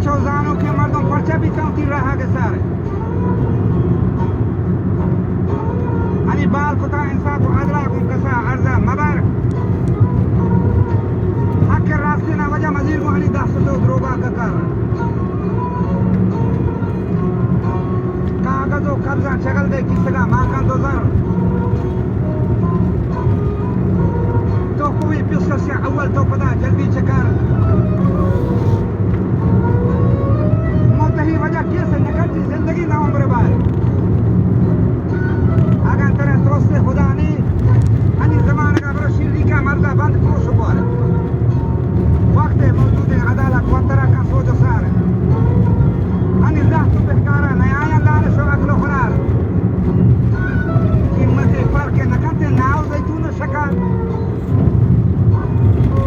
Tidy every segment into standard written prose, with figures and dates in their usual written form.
چوزانو که مردم پرچه بیتن تیر راه گسار انی بال کتا انصاف و عدلا کن کسا عرضه مبر حق راستی نا وجه مزیر کو انی دست و دروبا ککر कागज और कब्जा शगल दे किसी का माकान तो जर तो कोई पिस्ता से अव्वल तो पता जल्दी चकर मौत ही वजह कैसे निकलती जिंदगी ना उम्र बार अगर तेरे दोस्त खुदा ने अन्य ज़माने का बड़ा शिरडी का मर्दा बंद क्रोश पर वक्त मौजूद है अदालत वतरा का सोच सार अन्य ज़ात तो बेकारा नया शो अगलो खरार कीमत फर्क न करते नाव जैतून शकर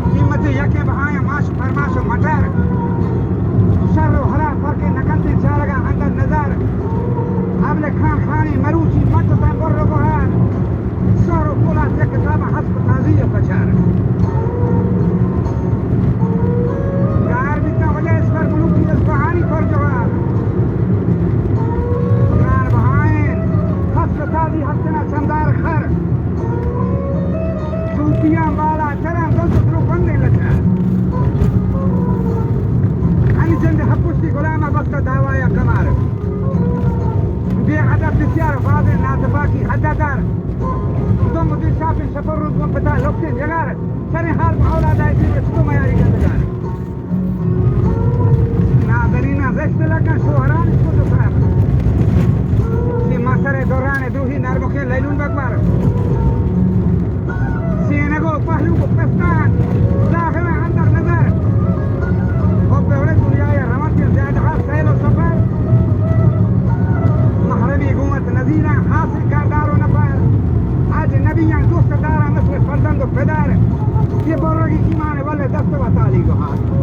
कीमत यके बहाया माश फरमाश मटर शर हरा फर्क न करते चारगा अंदर नजर अबले खान खानी मरूची मत तंगोर बहार सरो कोला से किताब हस्ब ताजिया पचार यार बिता वजह इस पर मुल्क की कहानी पर जवाब ताली हसना चंदार खर सूतियां बाला चरण दोस्तों बंदे लगा अनि जंद हपुस्ती गुलामा वक्त दावाया कमार बेअदब बिचार वादे नातबाकी हदादार तो मुझे साफ सफर रोज में पता लोग जगार सरे हाल औलाद आई थी तो मयारी गंदगार नादरीना जश्न लगा शोहरान इसको तो साहब मासरे दौरान दूही नरमुखे लैलून बकबार सीनगो पहलू को पस्तान दाखिल अंदर नजर और बेवड़े दुनिया या रमत के ज़्यादा सैलो सफर महरमी गुमत नजीरा हासिल कारदार और नफर आज नबियां दोस्त दारा नस्ल फर्जंद पेदार ये बोरोगी ईमान वाले दस्त व ताली को हाथ